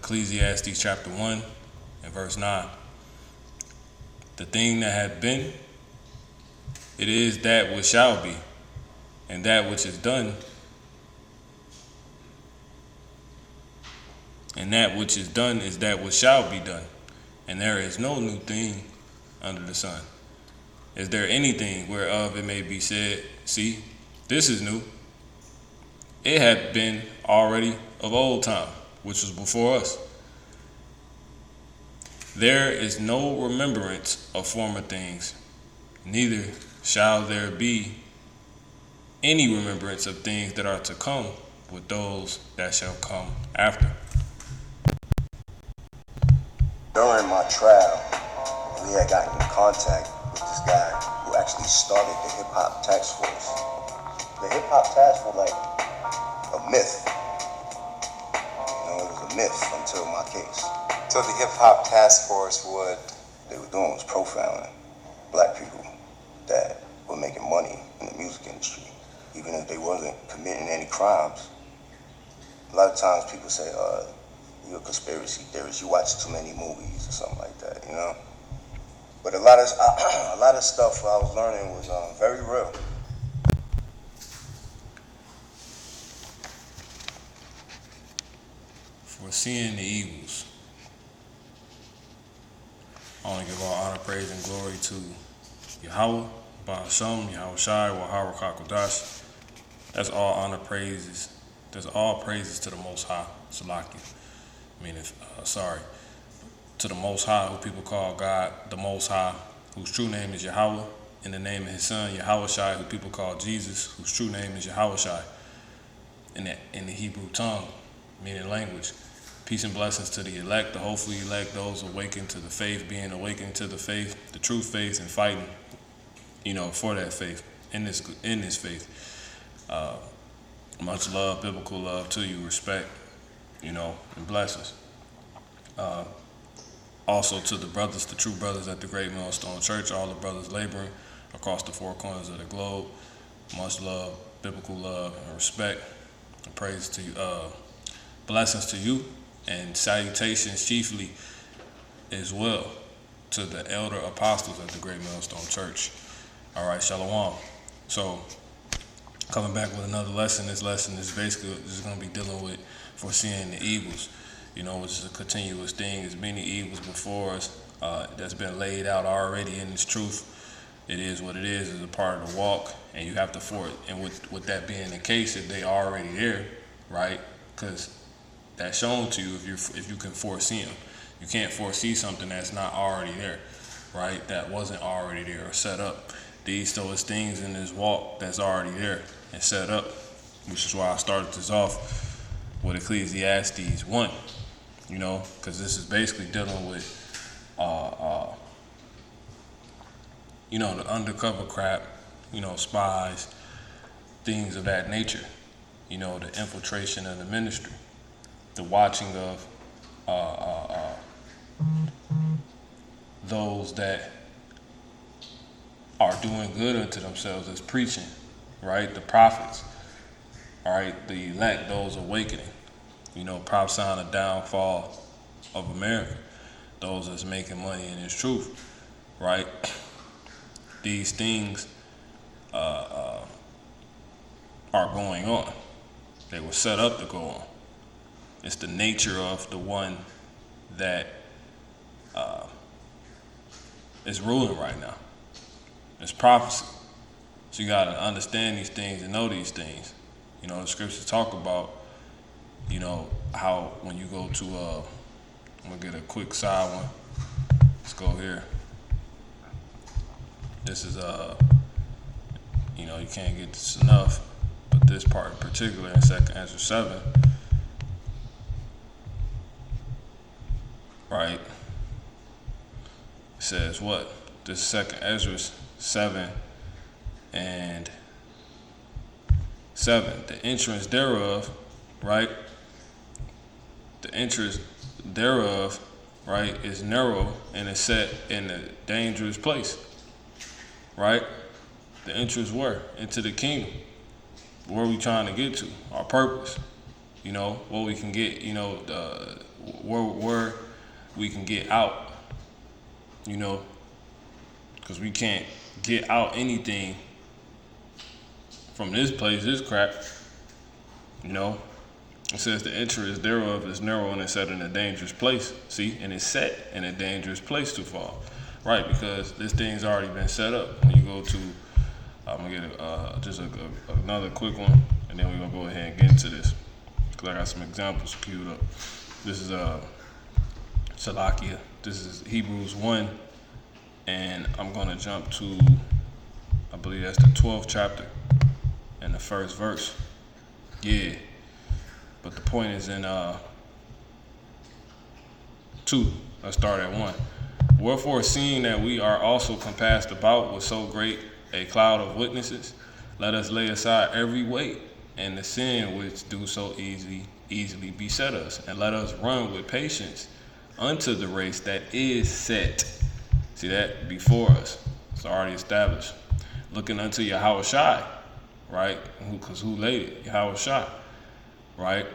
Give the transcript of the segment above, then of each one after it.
Ecclesiastes chapter 1 and verse 9. The thing that hath been, it is that which shall be, and that which is done, and that which is done is that which shall be done. And there is no new thing under the sun. Is there anything whereof it may be said, see, this is new? It had been already of old time, which was before us. There is no remembrance of former things, neither shall there be any remembrance of things that are to come with those that shall come after. During my trial, we had gotten in contact with this guy who actually started the hip hop task force. The hip hop task was like a myth. It was a myth until my case. So the hip hop task force They were doing was profiling black people that were making money in the music industry, even if they wasn't committing any crimes. A lot of times people say, you're a conspiracy theorist, you watch too many movies or something like that, But a lot of stuff I was learning was very real. Foreseeing the evils. I want to give all honor, praise, and glory to Yahweh, Ba'ashem, Yahweh Shai, Wahara Kakodash. That's all honor, praises. That's all praises to the Most High, Salaki. To the Most High, who people call God, the Most High, whose true name is Yahweh, in the name of his son, Yahweh Shai, who people call Jesus, whose true name is Yahweh Shai, in the Hebrew tongue, meaning language. Peace and blessings to the elect, the hopefully elect, those awakened to the faith, being awakened to the faith, the true faith, and fighting, for that faith, in this faith. Much love, biblical love to you, respect, and blessings. Also to the brothers, the true brothers at the Great Millstone Church, all the brothers laboring across the four corners of the globe. Much love, biblical love, and respect. And praise to you, blessings to you, and salutations chiefly as well to the elder apostles at the Great Millstone Church. All right, shalom. So, coming back with another lesson. This lesson is basically going to be dealing with foreseeing the evils, which is a continuous thing. There's many evils before us that's been laid out already in this truth. It is what it is. It's a part of the walk, and you have to for it. And with that being the case, if they already there, right? Because that's shown to you if you can foresee them. You can't foresee something that's not already there, right? That wasn't already there or set up. So it's things in this walk that's already there and set up, which is why I started this off with Ecclesiastes 1, because this is basically dealing with, the undercover crap, spies, things of that nature, the infiltration of the ministry, the watching of those that are doing good unto themselves as preaching, right? The prophets, all right? The elect, those awakening, prophesying the downfall of America, those that's making money in this truth, right? These things are going on. They were set up to go on. It's the nature of the one that is ruling right now. It's prophecy. So you got to understand these things and know these things. The scriptures talk about, how when you go to, I'm going to get a quick side one. Let's go here. This is, you can't get this enough, but this part in particular in 2nd Ezra 7, right? It says what? This 2nd Ezra 7 and 7. The entrance thereof, right? The entrance thereof, right, is narrow and is set in a dangerous place, right? The entrance where? Into the kingdom. Where are we trying to get to? Our purpose. You know, what we can get, you know, where we can get out, you know, because we can't get out anything from this place, this crap, you know. It says the entrance thereof is narrow and it's set in a dangerous place. See, and it's set in a dangerous place to fall. Right, because this thing's already been set up. When you go to, I'm gonna get just another quick one, and then we're gonna go ahead and get into this, because I got some examples queued up. This is Salakia. This is Hebrews 1, and I'm gonna jump to, I believe that's the 12th chapter and the first verse. Yeah. But the point is in 2. Let's start at 1. Wherefore, seeing that we are also compassed about with so great a cloud of witnesses, let us lay aside every weight and the sin which do so easily beset us, and let us run with patience unto the race that is set. See that? Before us. It's already established. Looking unto Yahweh Shai, right? Because who laid it? Yahweh Shai. Right?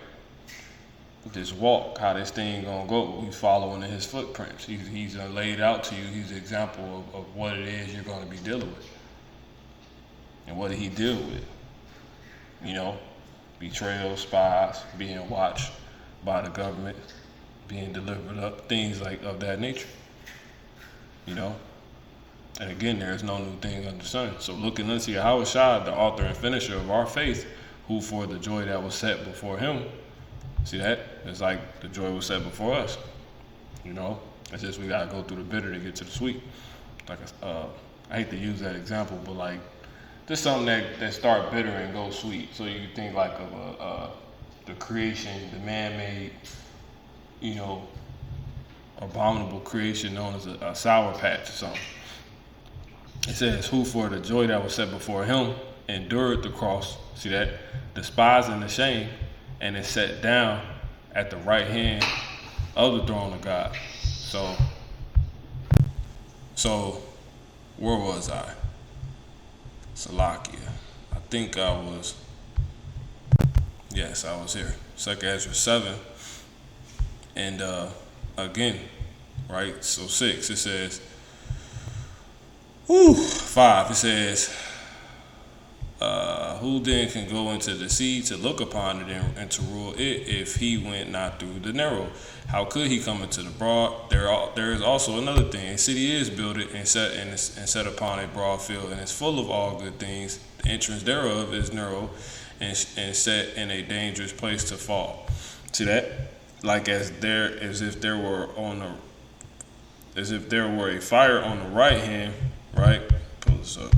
This walk, how this thing gonna go. He's following in his footprints. He's laid out to you. He's an example of what it is you're gonna be dealing with. And what did he deal with? You know, betrayal, spies, being watched by the government, being delivered up, things like of that nature. You know? And again, there is no new thing under the sun. So looking unto Yahweh Shai, the author and finisher of our faith, who for the joy that was set before him, see that? It's like the joy was set before us. You know? It's just we gotta go through the bitter to get to the sweet. Like I hate to use that example, but like just something that start bitter and go sweet. So you think like of the creation, the man-made, you know, abominable creation known as a sour patch or something. It says, who for the joy that was set before him endured the cross, see that, despising the shame, and is set down at the right hand of the throne of God. So where was I? Salakia. I think I was here. 2 Ezra 7. And again, right? So 6, it says, 5, it says, who then can go into the sea to look upon it and to rule it if he went not through the narrow? How could he come into the broad? There is also another thing. A city is builded and set upon a broad field, and is full of all good things. The entrance thereof is narrow and set in a dangerous place to fall. See that? Like as if there were a fire on the right hand, right? Pull this up.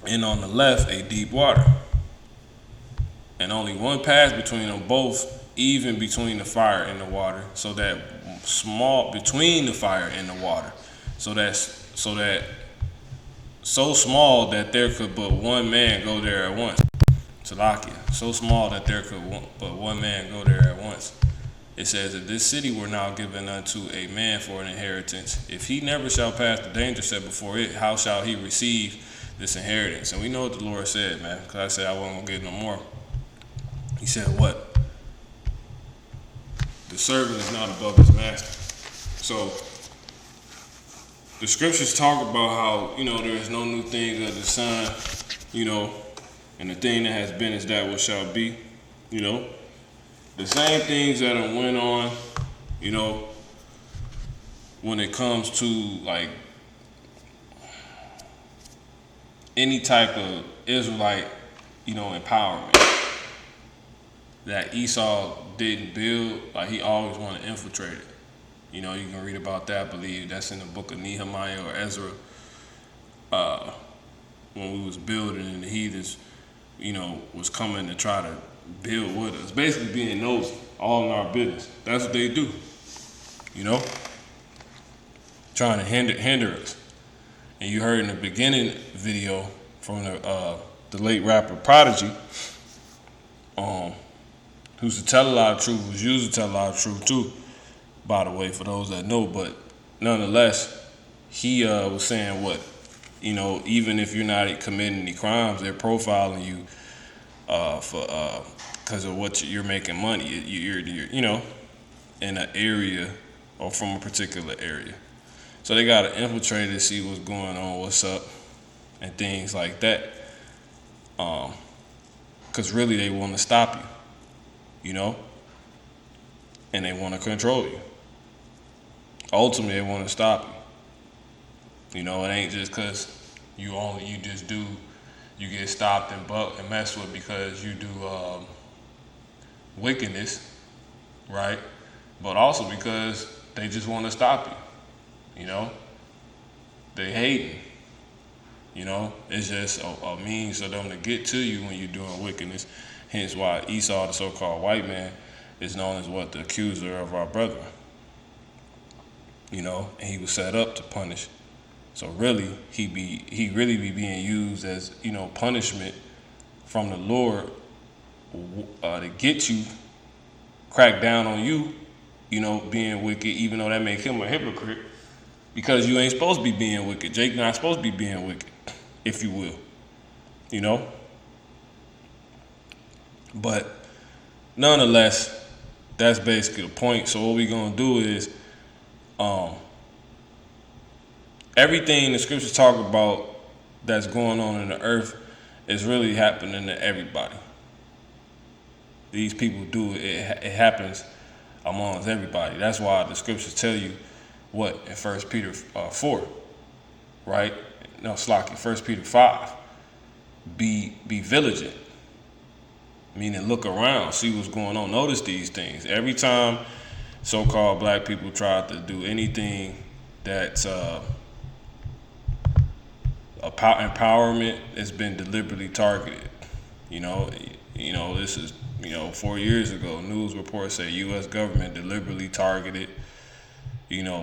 And on the left, a deep water. And only one path between them both, even between the fire and the water, so that between the fire and the water, so small that there could but one man go there at once. Salakia, so small that there could but one man go there at once. It says, if this city were now given unto a man for an inheritance, if he never shall pass the danger set before it, how shall he receive this inheritance? And we know what the Lord said, man, because I said I wasn't going to get no more. He said what? The servant is not above his master. So the scriptures talk about how, there is no new thing under the sun, and the thing that has been is that what shall be, The same things that went on, when it comes to like any type of Israelite, empowerment that Esau didn't build, like he always wanted to infiltrate it. You can read about that, I believe that's in the book of Nehemiah or Ezra, when we was building and the heathens, was coming to try to build with us, basically being nosy, all in our business. That's what they do, trying to hinder us. And you heard in the beginning video from the late rapper Prodigy, who's to tell a lot of truth, who's used to tell a lot of truth too, by the way, for those that know. But nonetheless, he was saying what, even if you're not committing any crimes, they're profiling you for because of what you're making money. You're in an area or from a particular area. So they gotta infiltrate to see what's going on, what's up, and things like that. Because really they want to stop you, and they want to control you. Ultimately, they want to stop you. It ain't just because you get stopped and messed with because you do wickedness, right? But also because they just want to stop you. They hating. It's just a means for them to get to you when you're doing wickedness. Hence why Esau, the so-called white man, is known as the accuser of our brother. And he was set up to punish. So really, he really be being used as punishment from the Lord to get you, crack down on you, being wicked, even though that make him a hypocrite, because you ain't supposed to be being wicked. Jake not supposed to be being wicked, if you will, But nonetheless, that's basically the point. So what we gonna do is, everything the scriptures talk about that's going on in the earth is really happening to everybody. These people do it. It happens amongst everybody. That's why the scriptures tell you what in 1 Peter 4, right? No, Slocky, 1 Peter 5. Be vigilant, meaning look around, see what's going on. Notice these things. Every time so-called black people try to do anything that's empowerment, has been deliberately targeted. This is 4 years ago. News reports say U.S. government deliberately targeted,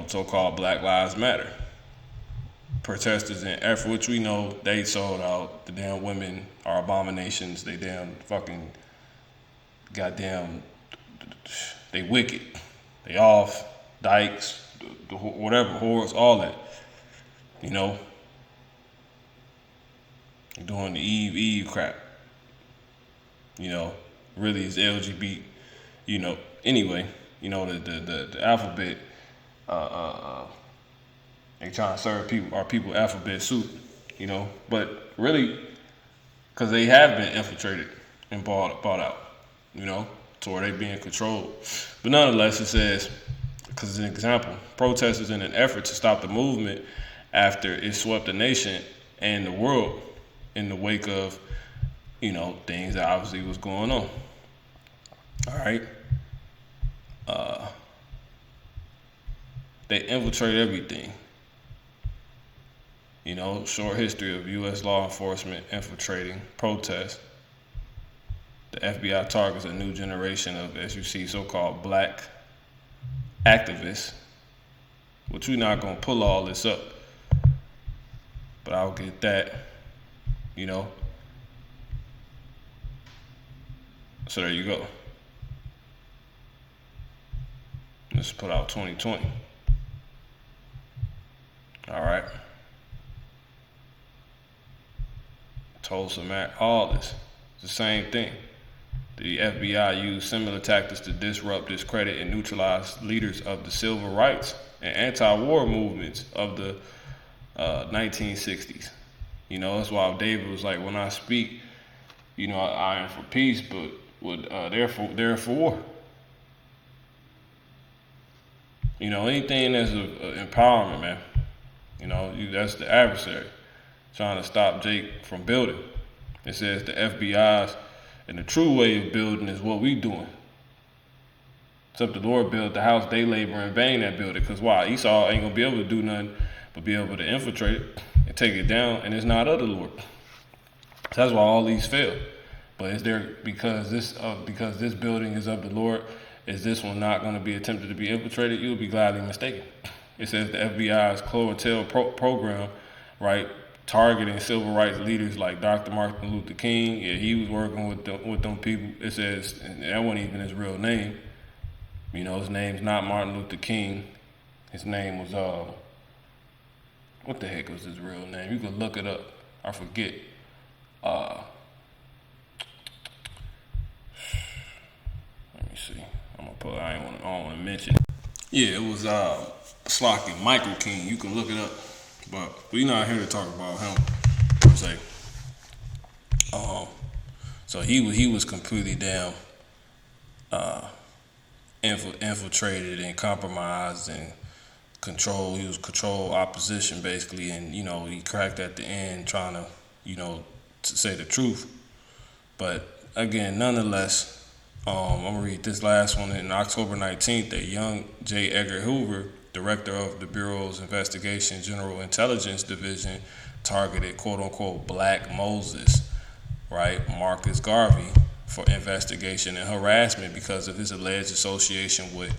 so-called Black Lives Matter protesters in effort, which we know they sold out. The damn women are abominations. They damn fucking goddamn. They wicked. They off dykes, whatever whores, all that. Doing the Eve crap. Really is LGBT. Anyway, the alphabet. They trying to serve our people alphabet soup. But really, because they have been infiltrated and bought out. To where they being controlled. But nonetheless, it says, because as an example, protesters in an effort to stop the movement after it swept the nation and the world in the wake of, things that obviously was going on. All right. They infiltrate everything. Short history of U.S. law enforcement infiltrating protests. The FBI targets a new generation of, as you see, so-called black activists, which we're not going to pull all this up, but I'll get that, So there you go. Let's put out 2020. All right. Tulsa, all this. It's the same thing. The FBI used similar tactics to disrupt, discredit, and neutralize leaders of the civil rights and anti-war movements of the 1960s. That's why David was like, when I speak, I am for peace, but they're for war. Anything that's empowerment, man. That's the adversary trying to stop Jake from building. It says the FBI's and the true way of building is what we doing. Except the Lord built the house, they labor in vain that build it. Because why? Esau ain't going to be able to do nothing but be able to infiltrate it and take it down, and it's not of the Lord. So that's why all these fail. But is there, because this building is of the Lord, is this one not going to be attempted to be infiltrated? You'll be gladly mistaken. It says the FBI's clientele program, right, targeting civil rights leaders like Dr. Martin Luther King. Yeah, he was working with them people. It says, and that wasn't even his real name. His name's not Martin Luther King. His name was, what the heck was his real name? You can look it up. I forget. but I don't want to mention it. Yeah, it was Slocky, Michael King. You can look it up, but we not here to talk about him per se. So he was completely damn infiltrated and compromised and controlled. He was controlled opposition basically, and he cracked at the end trying to to say the truth. But again, nonetheless, I'm gonna read this last one. In October 19th, a young J. Edgar Hoover, director of the Bureau's Investigation General Intelligence Division, targeted quote-unquote Black Moses, right, Marcus Garvey, for investigation and harassment because of his alleged association with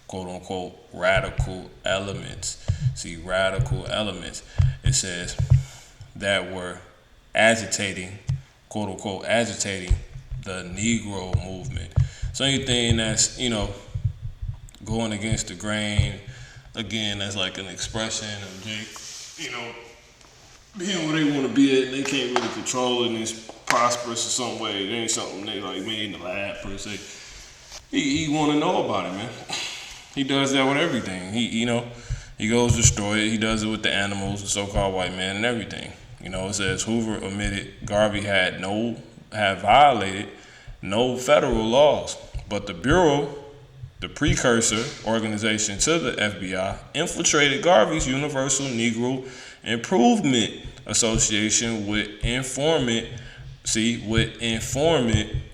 quote-unquote radical elements. See, radical elements, it says, that were agitating, quote-unquote agitating the Negro movement. So anything that's, going against the grain, again, that's like an expression of being where they want to be at, and they can't really control it, and it's prosperous in some way. It ain't something they like made in the lab per se. He want to know about it, man. He does that with everything. He goes destroy it. He does it with the animals, the so-called white man, and everything. It says Hoover admitted Garvey had violated no federal laws, but the Bureau, the precursor organization to the FBI, infiltrated Garvey's Universal Negro Improvement Association with informant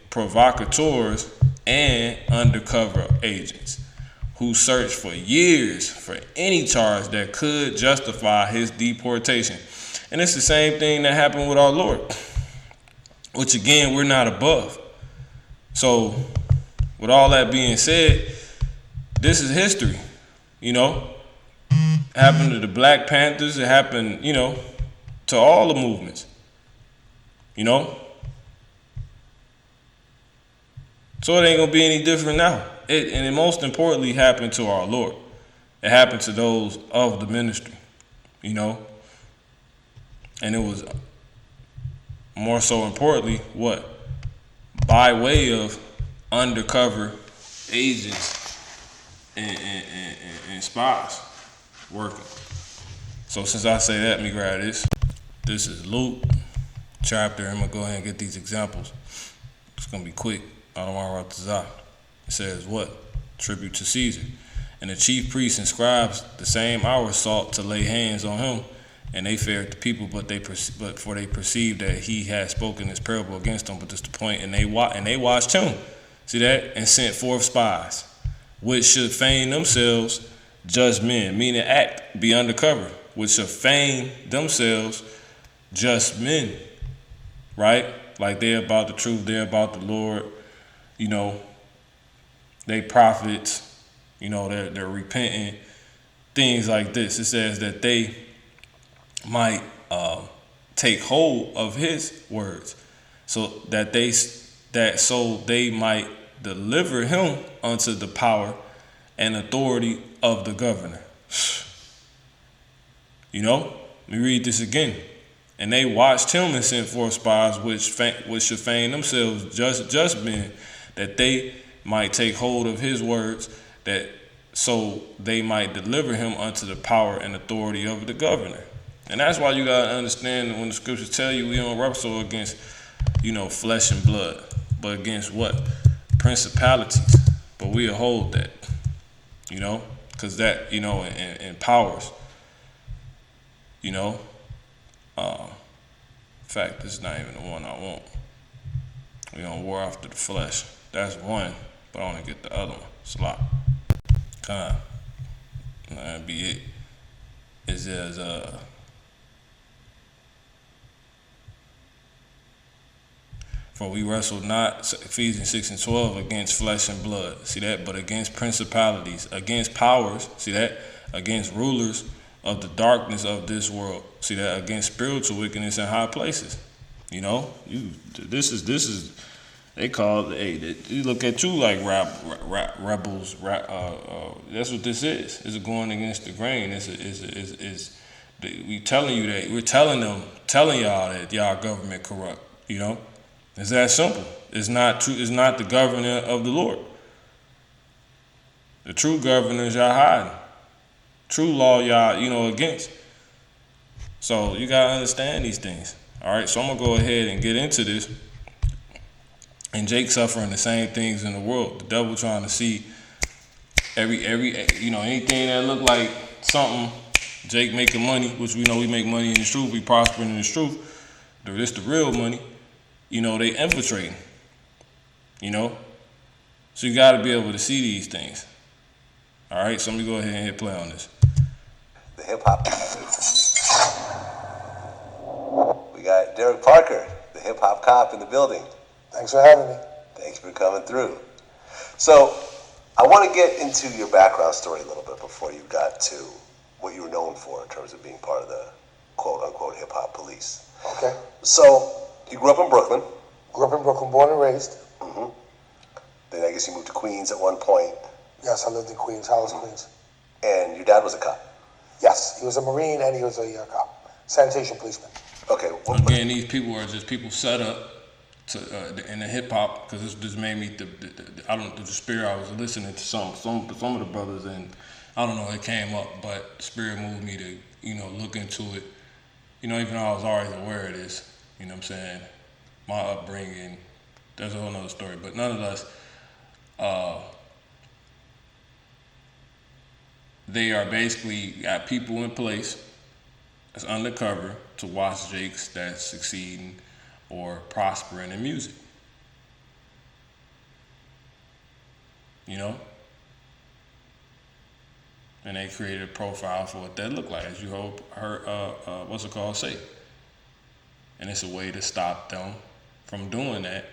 provocateurs and undercover agents who searched for years for any charge that could justify his deportation. And it's the same thing that happened with our Lord, which again, we're not above. So with all that being said, this is history, It happened to the Black Panthers. It happened, to all the movements, So it ain't going to be any different now. And it most importantly happened to our Lord. It happened to those of the ministry, And it was more so importantly, what? By way of undercover agents and spies working. So since I say that, let me grab this. This is Luke chapter. I'm going to go ahead and get these examples. It's going to be quick. I don't want to write this out. It says what? Tribute to Caesar. And the chief priests and scribes the same hour sought to lay hands on him, and they feared the people, but they perceived that he had spoken this parable against them. But that's the point. And they watched him. See that? And sent forth spies, which should feign themselves just men, meaning be undercover, which should feign themselves just men, right? Like they're about the truth, they're about the Lord, they prophets, they're repentant, things like this. It says that they might take hold of his words, so that they might deliver him unto the power and authority of the governor. Let me read this again. And they watched him and sent forth spies, which should feign themselves just men, that they might take hold of his words, that so they might deliver him unto the power and authority of the governor. And that's why you gotta understand that when the scriptures tell you we don't wrestle against, flesh and blood, but against what? Principalities. But we'll hold that, because that, and powers, in fact, this is not even the one I want. We on war after the flesh. That's one, but I want to get the other one. Slop. That'd be it. It says, for we wrestle not, Ephesians 6:12, against flesh and blood. See that? But against principalities, against powers. See that? Against rulers of the darkness of this world. See that? Against spiritual wickedness in high places. This is they call it. You look at you like rebels. That's what this is. It's going against the grain. We telling you that we're telling y'all that y'all government corrupt. It's that simple. It's not true. It's not the governor of the Lord. The true governors y'all hiding. True law y'all, against. So you gotta understand these things. All right, so I'm gonna go ahead and get into this. And Jake suffering the same things in the world. The devil trying to see anything that look like something. Jake making money, which we know we make money in the truth. We prospering in the truth. This the real money. They infiltrating. So you got to be able to see these things. All right, so let me go ahead and hit play on this. The hip hop. We got Derek Parker, the hip hop cop in the building. Thanks for having me. Thanks for coming through. So, I want to get into your background story a little bit before you got to what you were known for in terms of being part of the quote-unquote hip-hop police. Okay. So, you grew up in Brooklyn. Grew up in Brooklyn, born and raised. Mm-hmm. Then I guess you moved to Queens at one point. Yes, I lived in Queens, Hollis, Queens. And your dad was a cop. Yes, he was a Marine and he was a cop, sanitation policeman. Okay. Again, these people are just people set up to in the hip hop because this made me the spirit. I was listening to some of the brothers and I don't know, it came up, but the spirit moved me to look into it. Even though I was already aware of this, you know what I'm saying, my upbringing, there's a whole nother story. But nonetheless, they are basically got people in place that's undercover to watch Jakes that's succeeding or prospering in music. And they created a profile for what that looked like, as you heard say. And it's a way to stop them from doing that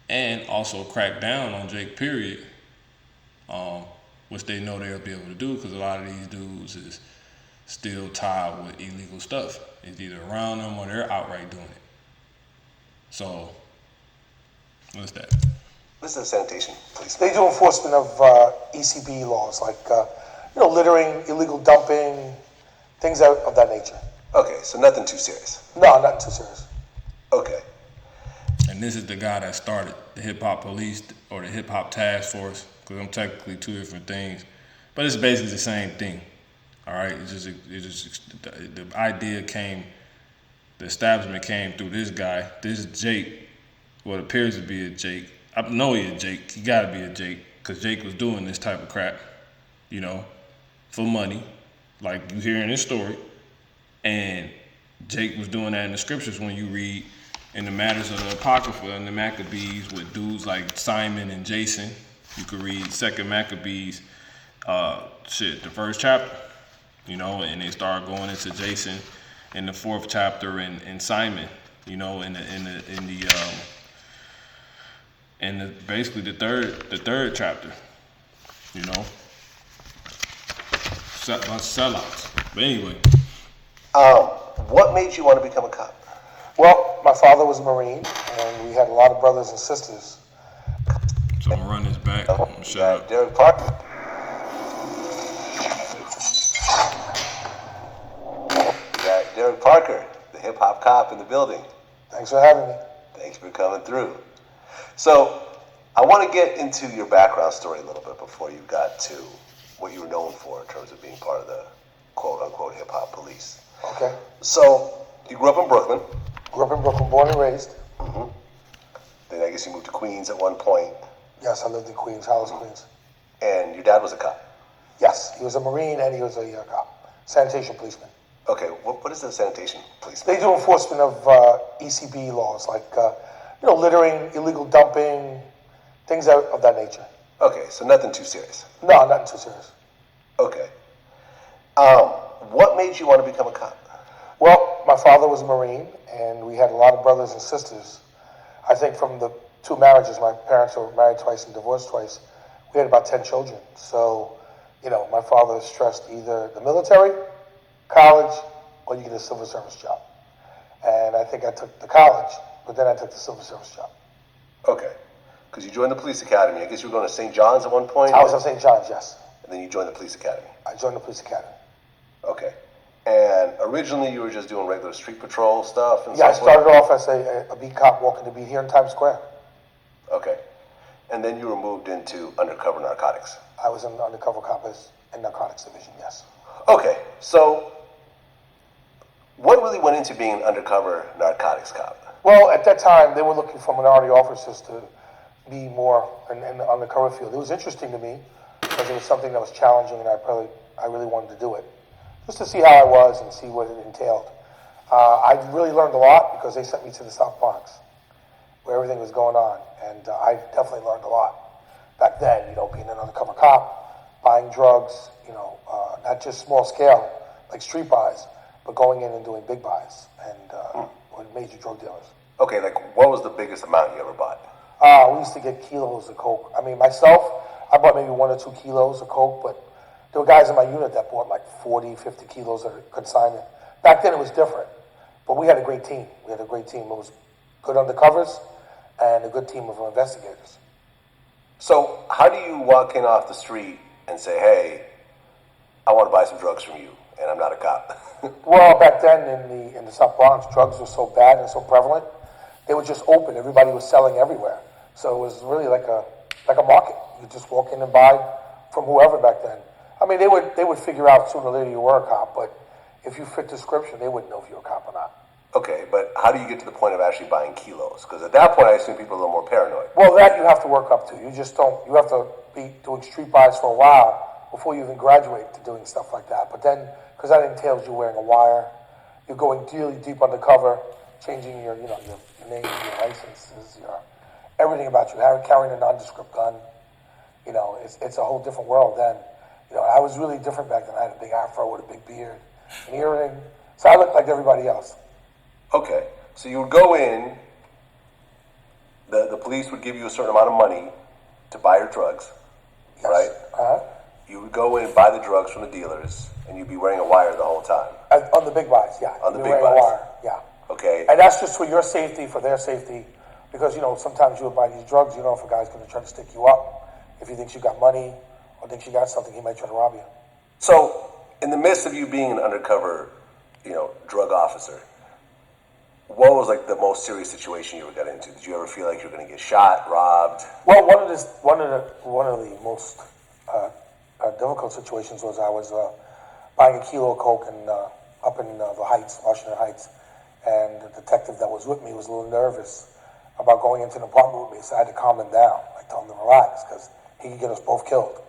and also crack down on Jake, period, which they know they'll be able to do because a lot of these dudes is still tied with illegal stuff. It's either around them or they're outright doing it. So, what's that? This is sanitation, please. They do enforcement of ECB laws, like littering, illegal dumping, things of that nature. Okay, so nothing too serious. No, nothing too serious. Okay. And this is the guy that started the hip hop police or the hip hop task force, because I'm technically two different things, but it's basically the same thing. All right, the idea came, the establishment came through this guy. This is Jake, what appears to be a Jake. I know he's a Jake. He got to be a Jake because Jake was doing this type of crap, for money, like you hear in this story. And Jake was doing that in the scriptures when you read in the matters of the Apocrypha and the Maccabees with dudes like Simon and Jason. You could read 2 Maccabees, the first chapter, and they start going into Jason in the 4th chapter and Simon, basically the third chapter, sellouts. But anyway. What made you want to become a cop? Well, my father was a Marine, and we had a lot of brothers and sisters. So I'm gonna run this back. Shut up. Derek Parker. We got Derek Parker, the hip hop cop in the building. Thanks for having me. Thanks for coming through. So, I want to get into your background story a little bit before you got to what you were known for in terms of being part of the quote-unquote hip-hop police. Okay. So, you grew up in Brooklyn. Grew up in Brooklyn, born and raised. Mm-hmm. Then I guess you moved to Queens at one point. Yes, I lived in Queens, Hollis, Queens. And your dad was a cop? Yes, he was a Marine and he was a cop, sanitation policeman. Okay, what is the sanitation policeman? They do enforcement of ECB laws, like littering, illegal dumping, things of that nature. Okay, so nothing too serious. No, nothing too serious. Okay. What made you want to become a cop? Well, my father was a Marine, and we had a lot of brothers and sisters. I think from the 2 marriages, my parents were married twice and divorced twice. We had about 10 children. So, my father stressed either the military, college, or you get a civil service job. And I think I took the college, but then I took the civil service job. Okay. Because you joined the police academy. I guess you were going to St. John's at one point? I was at St. John's, yes. And then you joined the police academy? I joined the police academy. Okay. And originally you were just doing regular street patrol stuff? And yeah, I so forth? started off as a beat cop walking the beat here in Times Square. Okay. And then you were moved into undercover narcotics. I was in the undercover coppers and narcotics division, yes. Okay, so what really went into being an undercover narcotics cop? Well, at that time, they were looking for minority officers to be more in the undercover field. It was interesting to me because it was something that was challenging, and I really wanted to do it, just to see how I was and see what it entailed. I really learned a lot because they sent me to the South Bronx, where everything was going on, and I definitely learned a lot back then. Being an undercover cop, buying drugs, not just small scale like street buys, but going in and doing big buys and with major drug dealers. Okay, like what was the biggest amount you ever bought? We used to get kilos of coke. I mean, myself, I bought maybe 1 or 2 kilos of coke, but there were guys in my unit that bought like 40, 50 kilos of consignment. Back then it was different, but we had a great team. It was good undercovers and a good team of investigators. So how do you walk in off the street and say, hey, I want to buy some drugs from you, and I'm not a cop? Well, back then in the South Bronx, drugs were so bad and so prevalent, they were just open. Everybody was selling everywhere. So it was really like a market. You could just walk in and buy from whoever back then. I mean, they would figure out sooner or later you were a cop, but if you fit description, they wouldn't know if you were a cop or not. Okay, but how do you get to the point of actually buying kilos? Because at that point, I assume people are a little more paranoid. Well, that you have to work up to. You have to be doing street buys for a while before you even graduate to doing stuff like that. But then, because that entails you wearing a wire, you're going really deep undercover, changing your name, your licenses, everything about you, carrying a nondescript gun. It's a whole different world then. I was really different back then. I had a big afro with a big beard, an earring, so I looked like everybody else. Okay, so you would go in, the police would give you a certain amount of money to buy your drugs, Yes. right? Uh-huh. You would go in and buy the drugs from the dealers, and you'd be wearing a wire the whole time. On the big buys, yeah. On the You're big wearing a buys. wire, yeah. Okay, And that's just for your safety, for their safety, because sometimes you'll buy these drugs, if a guy's going to try to stick you up, if he thinks you got money or thinks you got something, he might try to rob you. so in the midst of you being an undercover, drug officer, what was like the most serious situation you ever got into? Did you ever feel like you were going to get shot, robbed? Well, one of the most difficult situations was I was buying a kilo of coke up in the Heights, Washington Heights, and the detective that was with me was a little nervous about going into an apartment with me, so I had to calm him down. I told him to relax because he could get us both killed,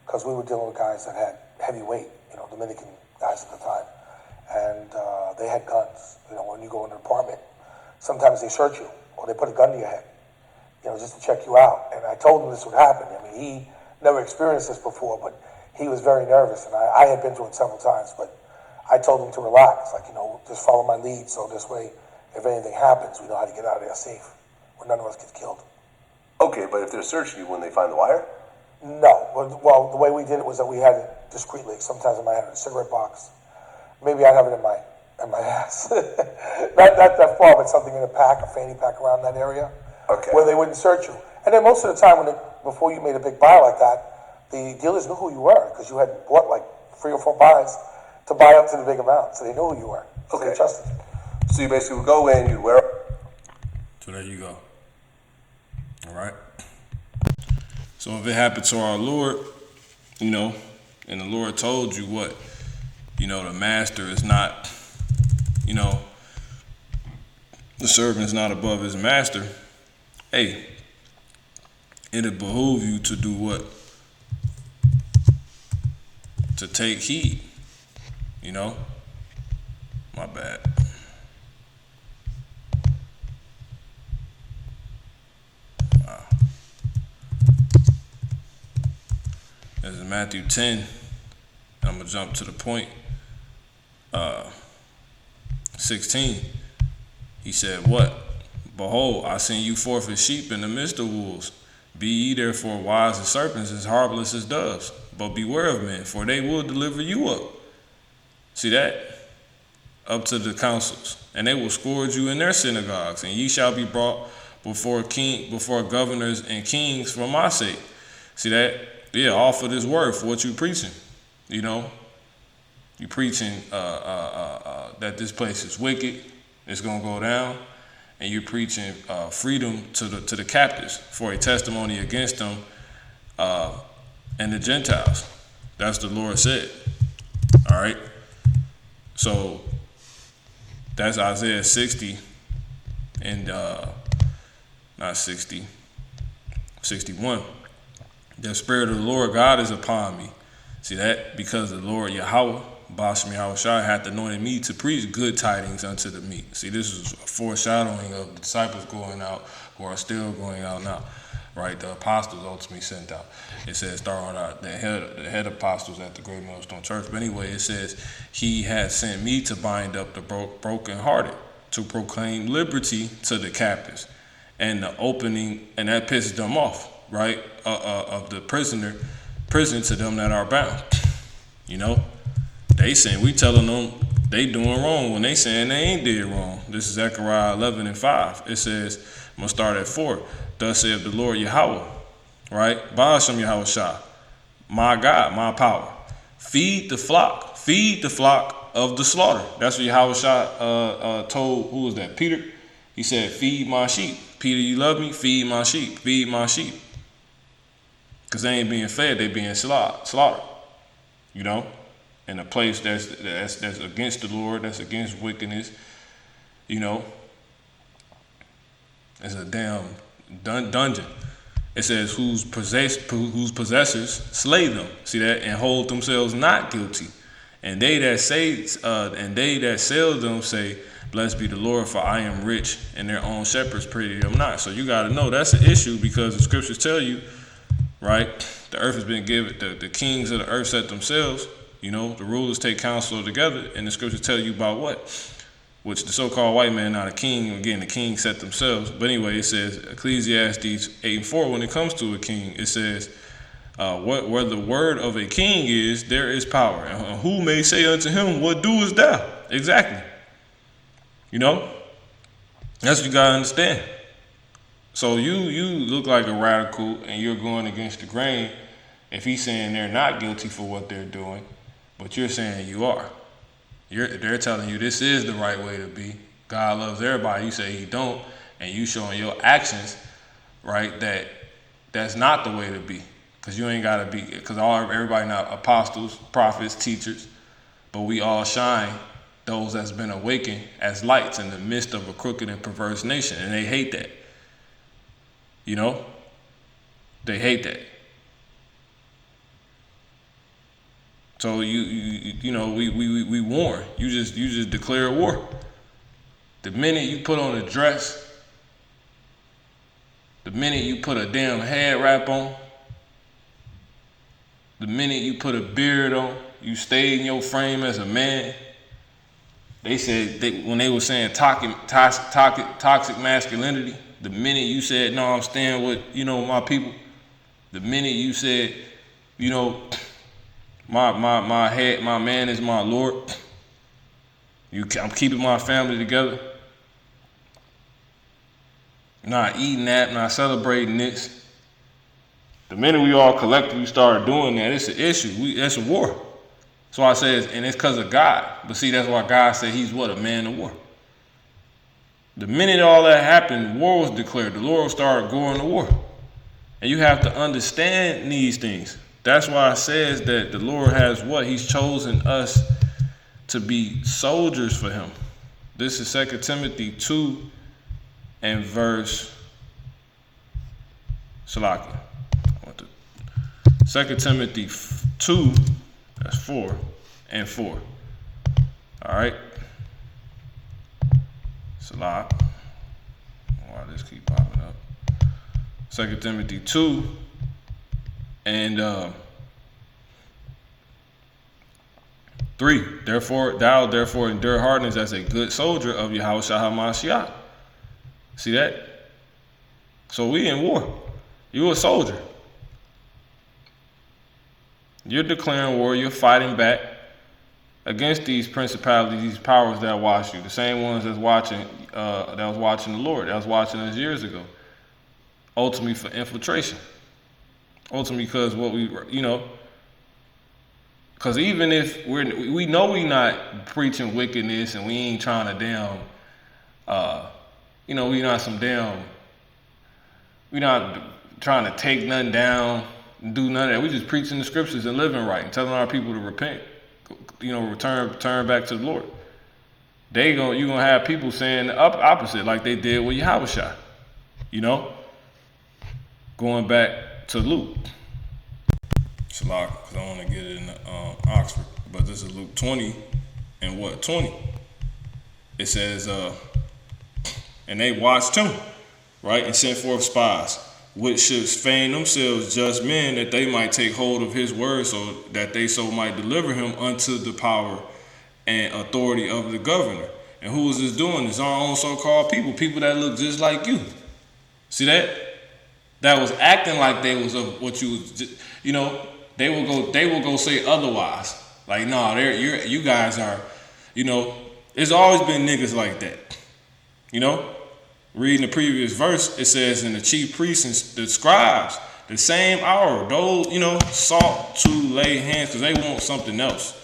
because we were dealing with guys that had heavy weight, Dominican guys at the time, and they had guns. When you go in an apartment, sometimes they search you or they put a gun to your head, just to check you out. And I told him this would happen. I mean, he never experienced this before, but he was very nervous, and I had been through it several times, but I told him to relax, just follow my lead, so this way, if anything happens, we know how to get out of there safe, where none of us get killed. Okay, but if they're searching you when they find the wire? No. Well, the way we did it was that we had it discreetly. Sometimes I might have it in a cigarette box. Maybe I'd have it in my ass. not that far, but something in a pack, a fanny pack around that area, Okay. where they wouldn't search you. And then most of the time, before you made a big buy like that, the dealers knew who you were because you had bought like 3 or 4 buys to buy up to the big amount, so they knew who you were. So Okay. they trusted you. So you basically would go in, you'd wear. So there you go. All right. So if it happened to our Lord, and the Lord told you what, the master is not, the servant is not above his master. Hey, it'll behoove you to do what? To take heed, My bad. This is Matthew 10. I'm going to jump to the point. 16. He said, what? Behold, I send you forth as sheep in the midst of wolves. Be ye therefore wise as serpents, as harmless as doves. But beware of men, for they will deliver you up. See that? Up to the councils. And they will scourge you in their synagogues. And ye shall be brought before governors and kings for my sake. See that? Yeah, all for this word, for what you preaching. You preaching that this place is wicked, it's gonna go down, and you're preaching freedom to the captives for a testimony against them and the Gentiles. That's the Lord said. All right. So that's Isaiah 60 and not 60, 61. The Spirit of the Lord God is upon me. See that? Because the Lord Yahweh, Bashem Yahweh Shai, hath anointed me to preach good tidings unto the meek. See, this is a foreshadowing of the disciples going out, who are still going out now. Right? The apostles ultimately sent out. It says, start out the head apostles at the Great Millstone Church. But anyway, it says, he has sent me to bind up the brokenhearted, to proclaim liberty to the captives, and the opening, and that pisses them off, right? Of the prison to them that are bound. You know, they saying, we telling them they doing wrong when they saying they ain't did wrong. This is Zechariah 11:5. It says, I'm gonna start at 4. Thus saith the Lord Yahweh, right? Ba'ashem Yahweh Shah, my God, my power. Feed the flock of the slaughter. That's what Yahweh Shah told, who was that? Peter. He said, feed my sheep. Peter, you love me? Feed my sheep. Feed my sheep. Because they ain't being fed, they being slaughtered. You know? In a place that's against the Lord, that's against wickedness. You know? It's a damn dungeon. It says, whose possessors slay them. See that? And hold themselves not guilty. And they that sell them say, blessed be the Lord, for I am rich, and their own shepherds pity them not. So you got to know that's an issue, because the scriptures tell you, right? The earth has been given, the kings of the earth set themselves, you know, the rulers take counsel together, and the scriptures tell you about what? Which the so-called white man, not a king. Again, the king set themselves. But anyway, it says, Ecclesiastes 8:4, when it comes to a king, it says, where the word of a king is, there is power. And who may say unto him, what doest thou? Exactly. You know? That's what you gotta understand. So you look like a radical, and you're going against the grain if he's saying they're not guilty for what they're doing, but you're saying you are. They're telling you this is the right way to be. God loves everybody. You say he don't, and you showing your actions, right, that's not the way to be. Because you ain't got to be, because everybody not apostles, prophets, teachers, but we all shine, those that's been awakened as lights in the midst of a crooked and perverse nation. And they hate that. You know? They hate that. So you know, we warn. You just declare war. The minute you put on a dress, the minute you put a damn head wrap on, the minute you put a beard on, you stay in your frame as a man. They said when they were saying toxic masculinity, the minute you said, no, I'm staying with, you know, my people, the minute you said, you know, my man is my Lord, I'm keeping my family together, not eating that, not celebrating this. The minute we all collectively start doing that, it's an issue. It's a war. So I says, and it's because of God. But see, that's why God said he's what? A man of war. The minute all that happened, war was declared. The Lord started going to war. And you have to understand these things. That's why it says that the Lord has what? He's chosen us to be soldiers for him. This is 2 Timothy 2 and verse Salakia. 2 Timothy 2, that's 4 and 4. All right. Salah. Why this keep popping up? 2 Timothy 2 and 3. Therefore endure hardness as a good soldier of Yahweh Shah HaMashiach. See that? So we in war. You a soldier. You're declaring war. You're fighting back against these principalities, these powers that watch you. The same ones that was watching the Lord, that was watching us years ago. Ultimately for infiltration. Ultimately because what we, you know, because even if we know we not preaching wickedness and we ain't trying to damn, we not some damn, we not trying to take nothing down and do none of that. We just preaching the scriptures and living right and telling our people to repent, return back to the Lord. You gonna have people saying the opposite, like they did with Yahushua, going back to Luke. Shalak, because I want to get it in Oxford, but this is Luke 20 and 20. It says, and they watched him, right, and sent forth spies, which should feign themselves just men, that they might take hold of his word, so that they so might deliver him unto the power and authority of the governor. And who is this doing? It's our own so-called people that look just like you. See that? That was acting like they was of what you was, they will go say otherwise. Like, no, you guys are, there's always been niggas like that. Reading the previous verse, it says, and the chief priests and the scribes, the same hour, those, sought to lay hands because they want something else.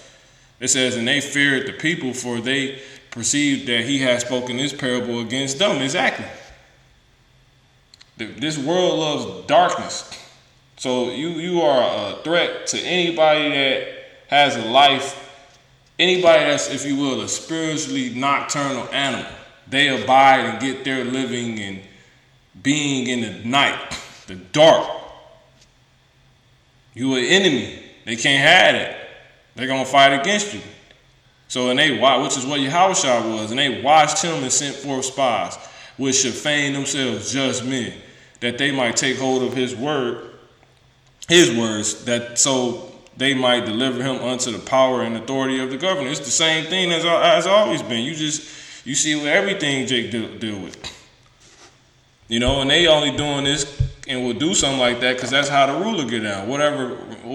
It says, and they feared the people, for they perceived that he had spoken this parable against them. Exactly. This world loves darkness. So you are a threat to anybody that has a life, anybody that's, if you will, a spiritually nocturnal animal. They abide and get their living and being in the night, the dark. You an enemy. They can't have it. They're going to fight against you. So, and they watched, which is what Yahushua was, and they watched him and sent forth spies, which should feign themselves just men, that they might take hold of his words, that so they might deliver him unto the power and authority of the governor. It's the same thing as always been. You see what everything Jake deal with. And they only doing this and will do something like that because that's how the ruler get down. What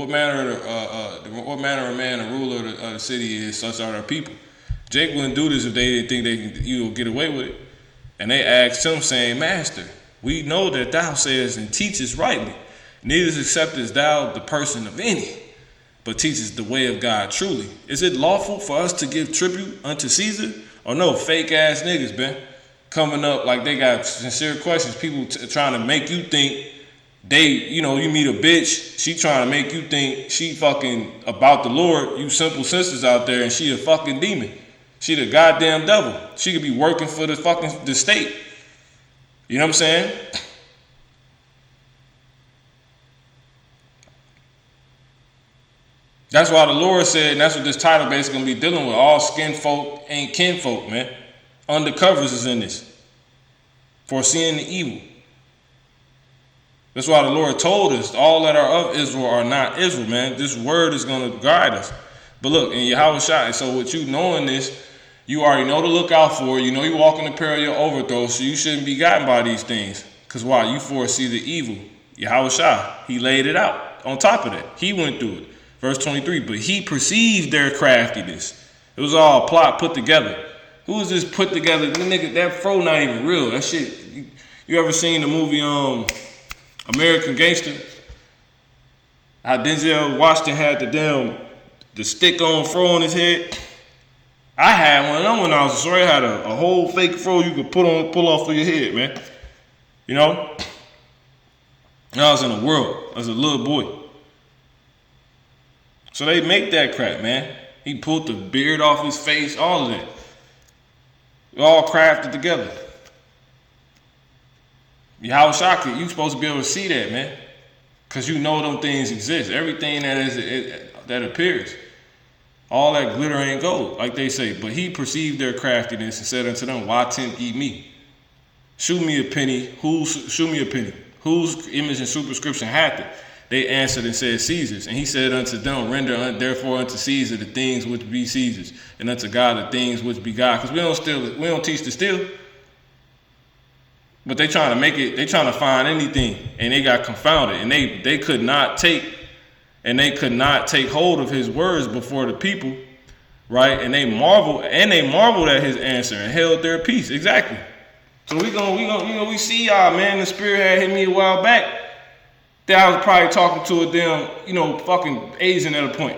manner of man the ruler of the city is, such are their people. Jake wouldn't do this if they didn't think they could get away with it. And they asked him, saying, Master, we know that thou sayest and teachest rightly. Neither acceptest thou the person of any, but teachest the way of God truly. Is it lawful for us to give tribute unto Caesar? Or no, fake ass niggas, man, coming up like they got sincere questions. People trying to make you think you meet a bitch, she trying to make you think she fucking about the Lord. You simple sisters out there, and she a fucking demon. She the goddamn devil. She could be working for the state. You know what I'm saying? That's why the Lord said, and that's what this title basically gonna be dealing with. All skin folk ain't kinfolk, man. Undercovers is in this. Foreseeing the evil. That's why the Lord told us all that are of Israel are not Israel, man. This word is gonna guide us. But look, in Yahushua, so with you knowing this, you already know to look out for it. You walk in the peril of your overthrow, so you shouldn't be gotten by these things. Because why? You foresee the evil. Yahushua, he laid it out. On top of that, he went through it. Verse 23, but he perceived their craftiness. It was all a plot put together. Who is this put together? Nigga, that fro not even real. That shit, you ever seen the movie American Gangster? How Denzel Washington had the stick on fro on his head? I had one of them when I was sorry. I had a whole fake fro you could pull off of your head, man. I was in the world as a little boy. So they make that crap, man. He pulled the beard off his face, all of that. All crafted together. Yahushua, you supposed to be able to see that, man. Because you know them things exist. Everything that appears. All that glitter ain't gold, like they say. But he perceived their craftiness and said unto them, why tempt ye me? Shew me a penny. Whose image and superscription hath it? They answered and said, Caesar's. And he said unto them, render therefore unto Caesar the things which be Caesar's, and unto God the things which be God. Because we don't teach to steal. But they trying to make it, they trying to find anything, and they got confounded, and they could not take hold of his words before the people, right? And they marveled at his answer and held their peace. Exactly. So we see y'all, man. The Spirit had hit me a while back. That I was probably talking to a damn, fucking Asian at a point.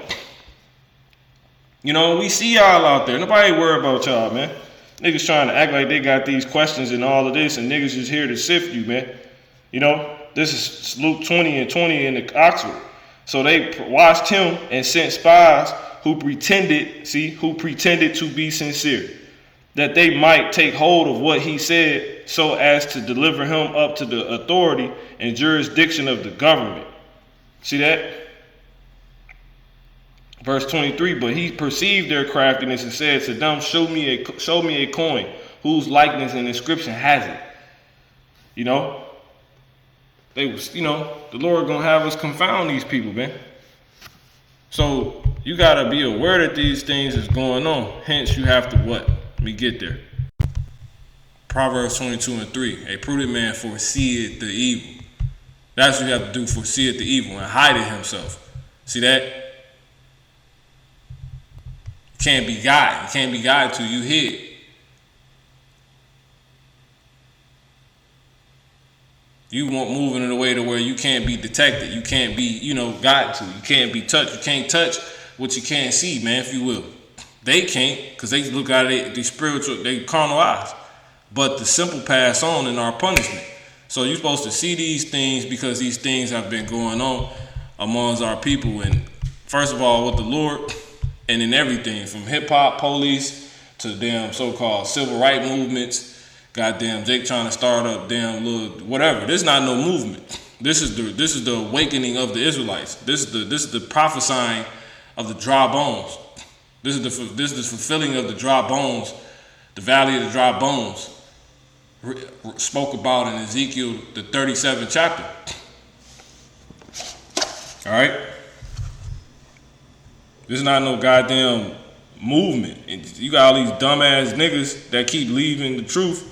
We see y'all out there. Nobody worry about y'all, man. Niggas trying to act like they got these questions and all of this, and niggas just here to sift you, man. You know, this is Luke 20 and 20 in the Oxford. So they watched him and sent spies who pretended to be sincere, that they might take hold of what he said so as to deliver him up to the authority and jurisdiction of the government. See that? Verse 23, but he perceived their craftiness and said to them, show me a coin whose likeness and inscription has it. You know, they was, you know, the Lord gonna have us confound these people, man. So you gotta be aware that these things is going on. Hence, you have to what? Let me get there. Proverbs 22 and 3. A prudent man foreseeth the evil. That's what you have to do, foreseeth the evil and hide it himself. See that? Can't be guided. You can't be guided to you hid. You won't move in a way to where you can't be detected. You can't be, you know, guided to. You can't be touched. You can't touch what you can't see, man, if you will. They can't, because they look at it, the spiritual, they carnal eyes. But the simple pass on in our punishment. So you're supposed to see these things because these things have been going on amongst our people. And first of all, with the Lord, and in everything from hip hop, police to damn so-called civil rights movements, goddamn Jake trying to start up damn little whatever. This is not no movement. This is the awakening of the Israelites. This is the prophesying of the dry bones. This is the fulfilling of the dry bones, the valley of the dry bones, spoke about in Ezekiel the 37th chapter. All right. This is not no goddamn movement. And you got all these dumbass niggas that keep leaving the truth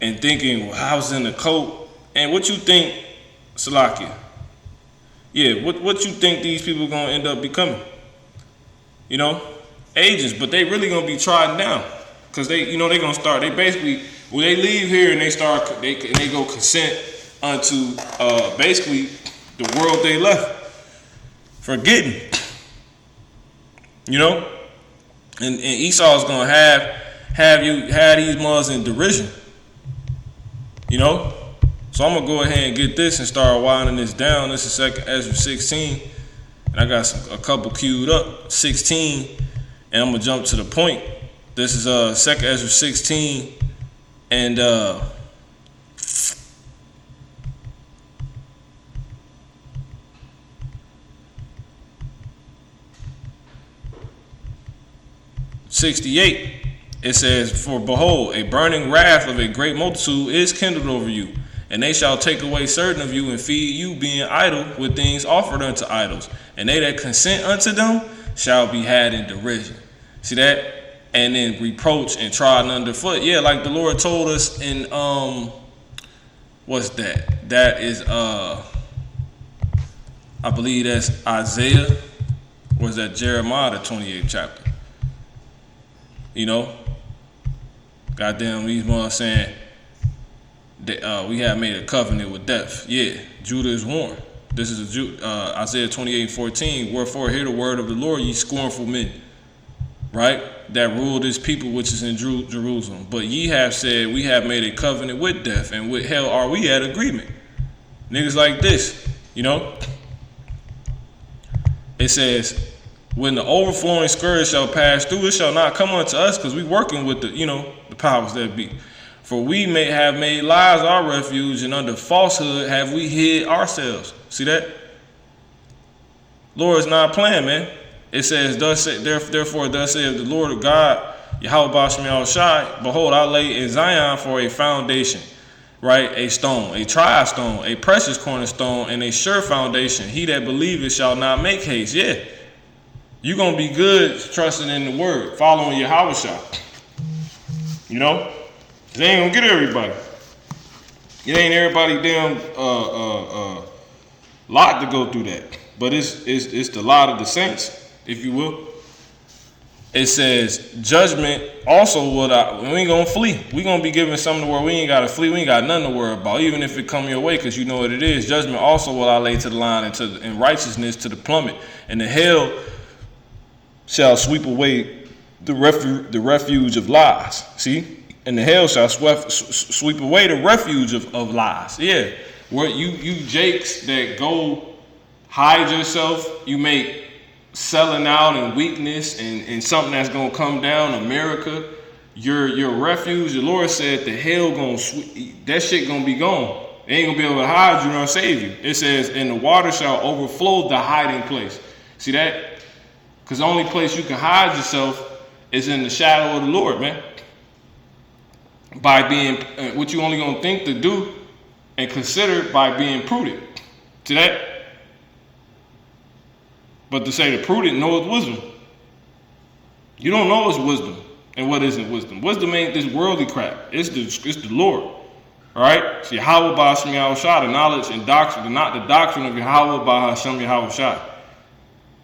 and thinking, well, I was in the cult. And what you think, Salakia? Yeah, what you think these people gonna end up becoming? You know, agents, but they really gonna be trodden down. Cause they gonna start, they basically, when they leave here and they go consent unto basically the world they left, forgetting. You know, and Esau's gonna have these mothers in derision. You know, so I'm gonna go ahead and get this and start winding this down. This is 2 Ezra 16, and I got a couple queued up. 16, and I'm gonna jump to the point. This is 2 Ezra 16, and 68, it says, for behold, a burning wrath of a great multitude is kindled over you, and they shall take away certain of you and feed you, being idle with things offered unto idols, and they that consent unto them shall be had in derision. See that? And then reproach and trodden underfoot. Yeah, like the Lord told us in what's that? That is I believe that's Isaiah, or is that Jeremiah, the 28th chapter? You know, goddamn, these motherfuckers saying that we have made a covenant with death. Yeah, Judah is warned. This is Isaiah 28:14. Wherefore hear the word of the Lord, ye scornful men, right? That rule this people which is in Jerusalem. But ye have said, we have made a covenant with death, and with hell are we at agreement. Niggas like this, you know. It says, when the overflowing scourge shall pass through, it shall not come unto us, because we working with the powers that be. For we may have made lies our refuge, and under falsehood have we hid ourselves. See that? Lord is not playing, man. It says, therefore, thus saith the Lord of God, Yahweh Bashem Yahushai, behold, I lay in Zion for a foundation, right? A stone, a tried stone, a precious cornerstone, and a sure foundation. He that believeth shall not make haste. Yeah. You're going to be good trusting in the word, following Yahushua. You know? It ain't going to get everybody. It ain't everybody damn lot to go through that. But it's the lot of the saints, if you will. It says, judgment also we ain't going to flee. We going to be given something where we ain't got to flee. We ain't got nothing to worry about, even if it come your way, because you know what it is. Judgment also will I lay to the line, and in righteousness to the plummet. And the hell shall sweep away the refuge of lies. See? And the hell shall sweep away the refuge of lies. Yeah. Where you jakes that go hide yourself, you make selling out and weakness and something that's gonna come down, America, your refuge. The Lord said the hell gonna that shit gonna be gone. They ain't gonna be able to hide you nor save you. It says, and the water shall overflow the hiding place. See that? Because the only place you can hide yourself is in the shadow of the Lord, man. By being what you only gonna think to do and consider by being prudent. See that? But to say the prudent knoweth wisdom. You don't know it's wisdom. And what isn't wisdom? Wisdom ain't this worldly crap. It's the Lord. All right? So Yahweh by Hashem Yahweh Shai, the knowledge and doctrine, not the doctrine of Yahweh by Hashem Yahweh Shai.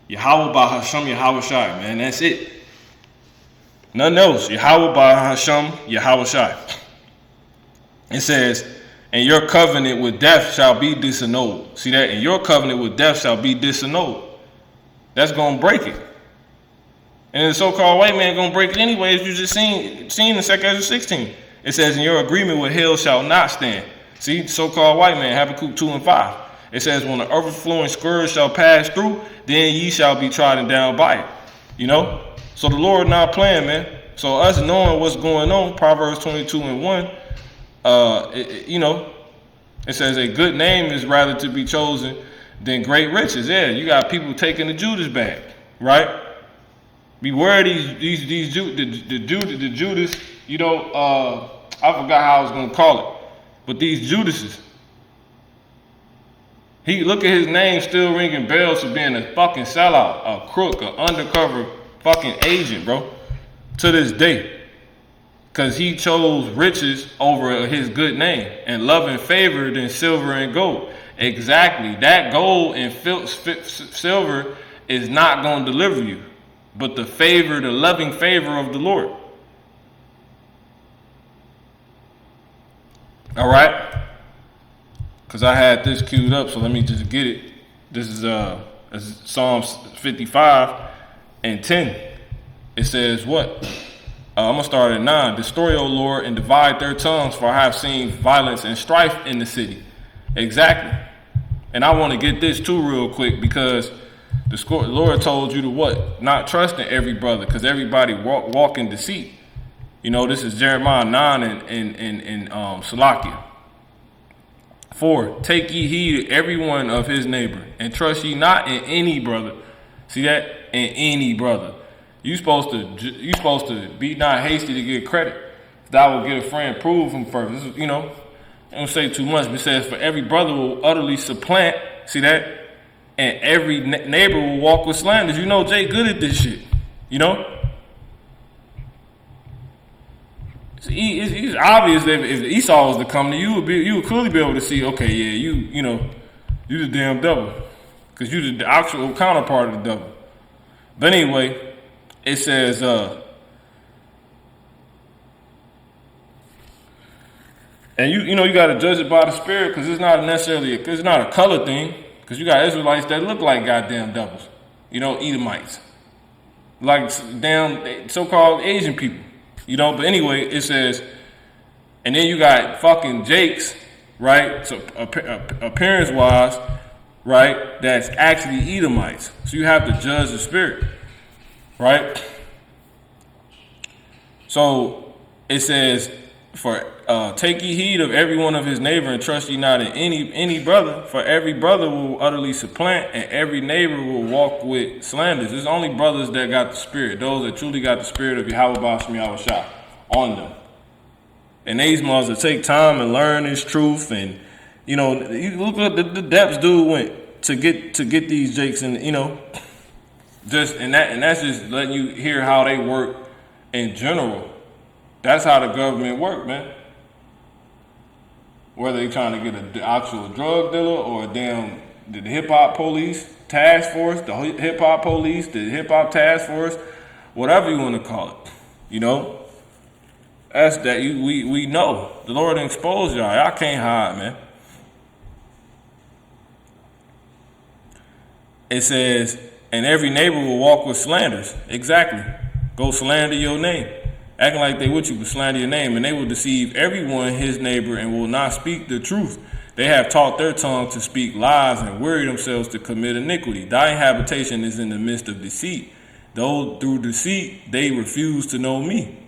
Yahweh by Hashem Yahweh Shai, man. That's it. Nothing else. Yahweh by Hashem Yahweh Shai. It says, and your covenant with death shall be disannulled. See that? And your covenant with death shall be disannulled. That's going to break it. And the so-called white man going to break it anyway, as you just seen in 2 Ezra 16. It says, and your agreement with hell shall not stand. See, so-called white man, Habakkuk 2 and 5. It says, when the overflowing scourge shall pass through, then ye shall be trodden down by it. You know? So the Lord not playing, man. So us knowing what's going on, Proverbs 22 and 1, you know, it says a good name is rather to be chosen than great riches. Yeah, you got people taking the Judas bag, right? Beware these Judas, you know, I forgot how I was gonna call it, but these Judases. He look at his name still ringing bells for being a fucking sellout, a crook, an undercover fucking agent, bro, to this day. Because he chose riches over his good name and love and favor than silver and gold. Exactly. That gold and silver is not going to deliver you, but the favor, the loving favor of the Lord. All right? Because I had this queued up, so let me just get it. This is Psalms 55 and 10. It says what? I'm going to start at 9. Destroy, O Lord, and divide their tongues, for I have seen violence and strife in the city. Exactly. And I want to get this too real quick, because the Lord told you to what? Not trust in every brother, because everybody walk in deceit. You know, this is Jeremiah 9 and Salakia. 4. Take ye heed every one of his neighbor, and trust ye not in any brother. See that? In any brother. You supposed to be not hasty to get credit. If thou will get a friend, prove him first. This is, you know, I don't say too much, but it says, for every brother will utterly supplant, see that? And every neighbor will walk with slanders. You know, Jay good at this shit. You know? It's obvious that if Esau was to come to you, you would clearly be able to see, okay, yeah, you know, you the damn devil. Because you the actual counterpart of the devil. But anyway, it says, and you know, you got to judge it by the spirit, because it's not necessarily, it's not a color thing, because you got Israelites that look like goddamn devils, you know, Edomites, like damn so-called Asian people, you know. But anyway, it says, and then you got fucking Jakes, right? So appearance-wise, right, that's actually Edomites. So you have to judge the spirit. Right? So it says, for take ye heed of every one of his neighbor, and trust ye not in any brother, for every brother will utterly supplant, and every neighbor will walk with slanders. There's only brothers that got the spirit, those that truly got the spirit of Yahweh B'Hashem Yahweh Shai on them. And these must take time and learn this truth. And you know, you look at the depths dude went to get these jakes, and you know. That's just letting you hear how they work in general. That's how the government work, man. Whether they trying to get an actual drug dealer or the hip hop police task force, the hip hop police, the hip hop task force, whatever you want to call it, you know. That's that we know. The Lord exposed y'all. Y'all can't hide, man. It says, and every neighbor will walk with slanders. Exactly. go slander your name. Acting like they with you, but slander your name. And they will deceive everyone, his neighbor, and will not speak the truth. They have taught their tongue to speak lies and weary themselves to commit iniquity. Thy habitation is in the midst of deceit. Though through deceit they refuse to know me.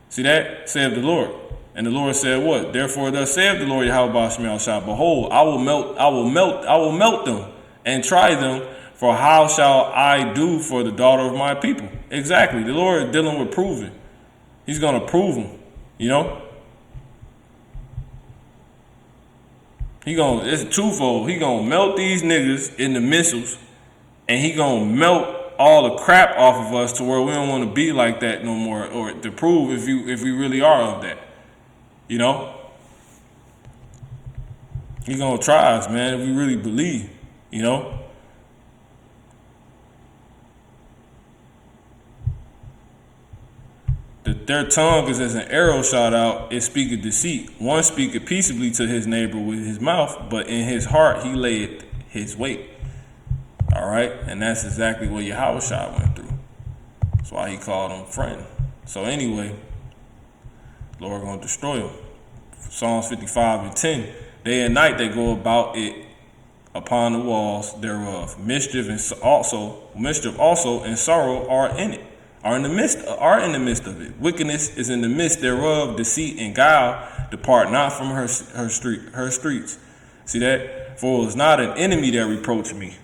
See that? Saith the Lord. And the Lord said what? Therefore thus saith the Lord Yahweh Shemel Shah, behold, I will melt them and try them, for how shall I do for the daughter of my people? Exactly. The Lord is dealing with proving. He's gonna prove them, you know? It's twofold. He gonna melt these niggas in the missiles, and he gonna melt all the crap off of us to where we don't want to be like that no more, or to prove if we really are of that. You know? He gonna try us, man, if we really believe, you know? Their tongue is as an arrow shot out, it speaketh deceit. One speaketh peaceably to his neighbor with his mouth, but in his heart he layeth his weight. All right? And that's exactly what Yahushua went through. That's why he called him friend. So anyway, Lord gonna destroy him. Psalms 55:10. Day and night they go about it upon the walls thereof. Mischief also and sorrow are in it. Are in the midst of it. Wickedness is in the midst thereof. Deceit and guile depart not from her streets. See that? For it was not an enemy that reproached me.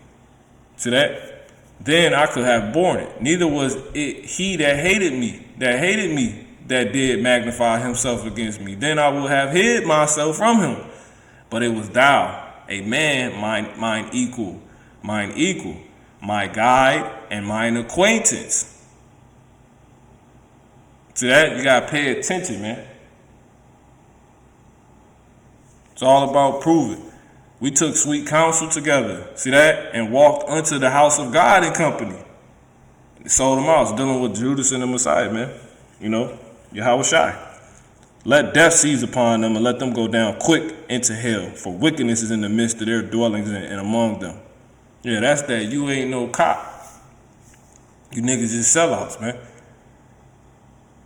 See that? Then I could have borne it. Neither was it he that hated me, that did magnify himself against me. Then I would have hid myself from him. But it was thou, a man, mine equal, my guide and mine acquaintance. To that, you gotta pay attention, man. It's all about proving. We took sweet counsel together, see that, and walked unto the house of God in company. Sold them out. It's dealing with Judas and the Messiah, man. You know, Yahweh Shai. Let death seize upon them and let them go down quick into hell, for wickedness is in the midst of their dwellings and among them. Yeah, that's that. You ain't no cop. You niggas just sellouts, man.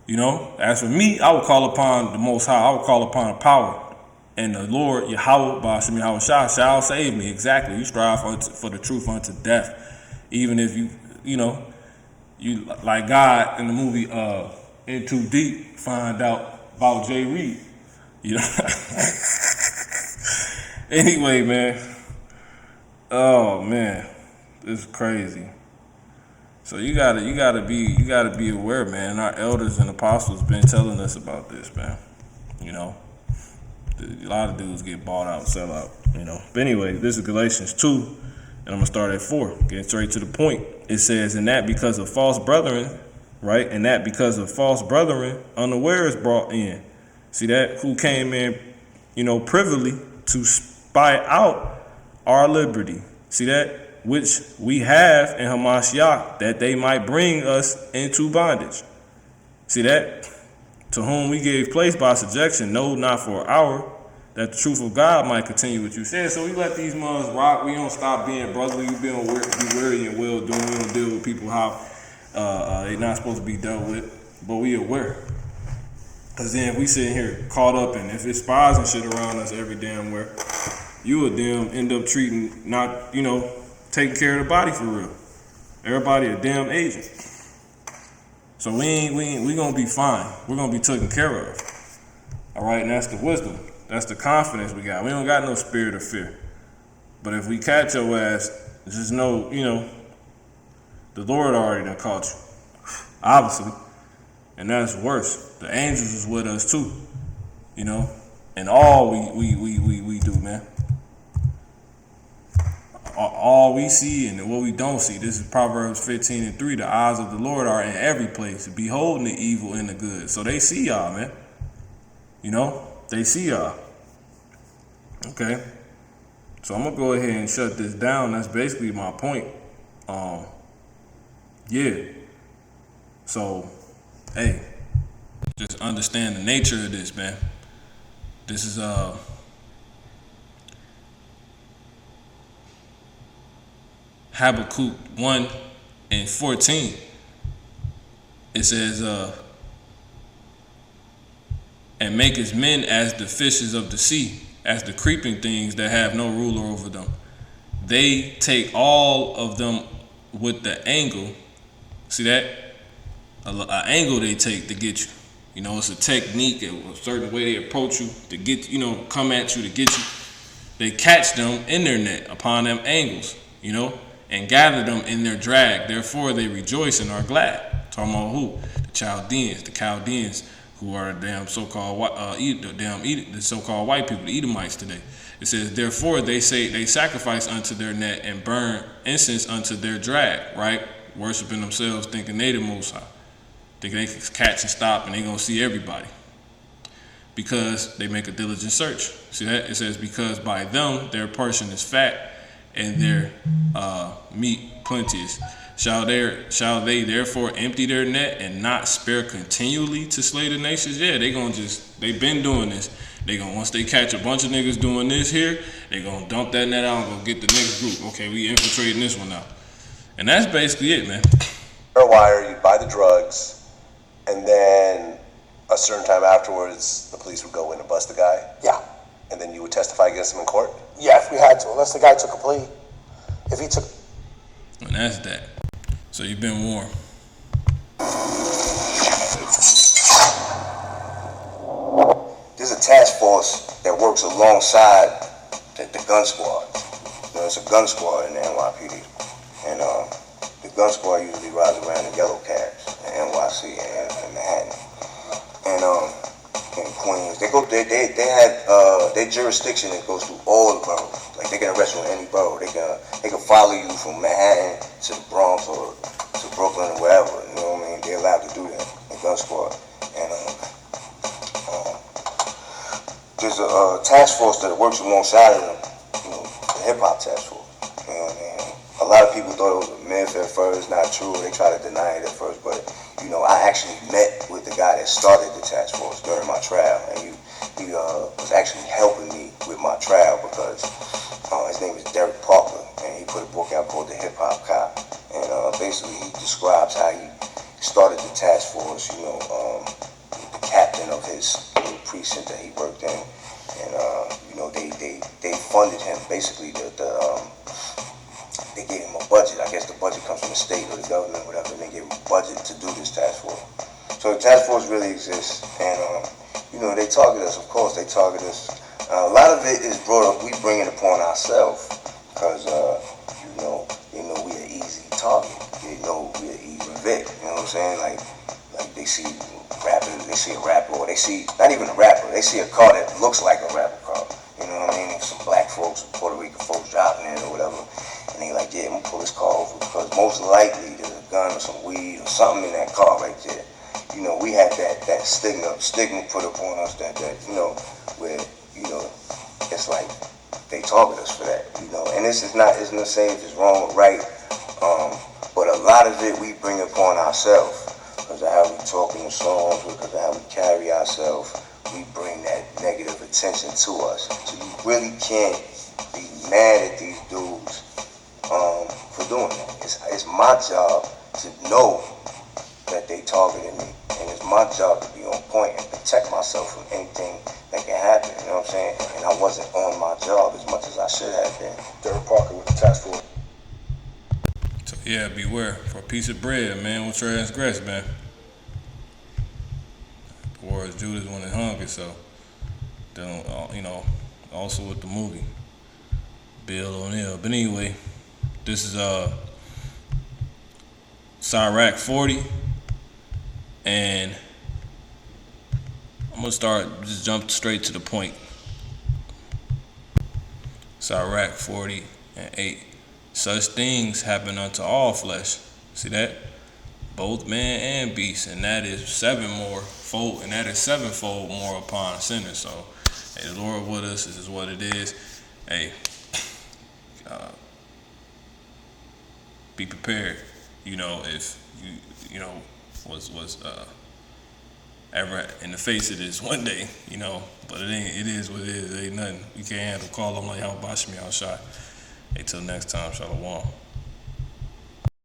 You know, as for me, I would call upon the Most High. I would call upon power. And the Lord, Yahweh, Ba'ashem Yahweh Shah, shall save me. Exactly. You strive for the truth unto death. Even if you like God in the movie In Too Deep, find out about Jay Reed. You know? Anyway, man. Oh, man. This is crazy. So you gotta be aware, man. Our elders and apostles been telling us about this, man. You know, a lot of dudes get bought out, sell out. You know. But anyway, this is Galatians 2, and I'm gonna start at 4. Getting straight to the point. It says, "And that because of false brethren, right? And that because of false brethren, unawares brought in." See that? Who came in, privily to spy out our liberty. See that? Which we have in Hamashiach, that they might bring us into bondage. See that? To whom we gave place by subjection, no, not for an hour, that the truth of God might continue what you said. So we let these mothers rock. We don't stop being brotherly. We be wary and well doing. We don't deal with people how they're not supposed to be dealt with. But we aware. Because then we sitting here caught up in, if it's spies and shit around us every damn where, you would damn end up treating, not, taking care of the body for real. Everybody a damn agent. So we gonna be fine. We're gonna be taken care of. All right, and that's the wisdom. That's the confidence we got. We don't got no spirit of fear. But if we catch your ass, just know, the Lord already done caught you. Obviously. And that's worse. The angels is with us too. And all we do, man. All we see and what we don't see. This is Proverbs 15:3. The eyes of the Lord are in every place, beholding the evil and the good. So they see y'all, man. They see y'all. Okay. So I'm gonna go ahead and shut this down. That's basically my point. Yeah. So, hey, just understand the nature of this, man. This is Habakkuk 1:14. it says, and make his men as the fishes of the sea, as the creeping things that have no ruler over them. They take all of them with the angle. See that? An angle they take to get you. You know, it's a technique, a certain way they approach you to get, you know, come at you to get you. They catch them in their net upon them angles, you know, and gather them in their drag. Therefore, they rejoice and are glad. Talking about who? The Chaldeans, who are the damn so-called the so-called white people, the Edomites today. It says, therefore they say they sacrifice unto their net and burn incense unto their drag, right? Worshiping themselves, thinking they the Most High, thinking they can catch and stop and they gonna see everybody, because they make a diligent search. See that? It says, because by them their portion is fat and their meat plenteous. Shall they therefore empty their net and not spare continually to slay the nations? Yeah, they been doing this. They gonna, once they catch a bunch of niggas doing this here, they gonna dump that net out and go get the next group. Okay, we infiltrating this one now. And that's basically it, man. Wire, you'd buy the drugs, and then a certain time afterwards, the police would go in and bust the guy? Yeah. And then you would testify against him in court? Yeah, if we had to, unless the guy took a plea. If he took... And that's that. So you've been warned. There's a task force that works alongside the gun squad. You know, it's a gun squad in the NYPD. And the gun squad usually rides around in yellow cabs in NYC and Manhattan. And in Queens, they have their jurisdiction that goes through all the boroughs. Like they can arrest you in any borough. They can follow you from Manhattan to the Bronx or to Brooklyn or wherever. You know what I mean? They're allowed to do that. The gun squad. And there's a task force that works alongside of them. You know, the hip hop task force. You know what I mean? A lot of people thought it was a myth at first. Not true. They tried to deny it at first, but you know, I actually met with the guy that started the task force during my trial, and he was actually helping me with my trial because his name is Derek Parker, and he put a book out called The Hip Hop Cop, and basically he describes how he started the task force. You know, the captain of his little precinct that he worked in, and you know, they funded him. Basically, they gave him a budget. I guess the budget comes from the state or the government, whatever, and they gave him a budget to do this task force. So the task force really exists, and you know, they target us. Of course, they target us. A lot of it is brought up. We bring it upon ourselves because you know we an easy target. They know we an easy vic. You know what I'm saying? Like they see rappers, they see a rapper, or they see not even a rapper. They see a car that looks like a rapper car. You know what I mean? Some black folks, Puerto Rican folks driving in or whatever. And they like, yeah, I'm gonna pull this car over because most likely there's a gun or some weed or something in that car right there. You know, we had that stigma put upon us that you know, where, you know, it's like they target us for that, you know. And it's not saying if it's wrong or right, but a lot of it we bring upon ourselves because of how we talk in the songs, because of how we carry ourselves. We bring that negative attention to us. So you really can't be mad at these dudes for doing that. It's my job to know that they targeted me, and it's my job to be on point and protect myself from anything that can happen. You know what I'm saying? And I wasn't on my job as much as I should have been. Derek Parker with the task force. So yeah, beware. For a piece of bread, man will transgress, man. Or as Judas when it hungry. So then, you know, also with the movie Bill O'Neal. But anyway, this is Cyrac 40, and I'm gonna just jump straight to the point. Cyrac 40 and 8. Such things happen unto all flesh. See that? Both man and beast, and that is sevenfold more upon sinners. So, hey, the Lord with us. This is what it is. Hey, be prepared. You know, if you know was ever in the face of this one day, you know, but it is what it is. It ain't nothing. We can't handle. Call them like how Bashmi out shot. Hey, till next time, Shalom.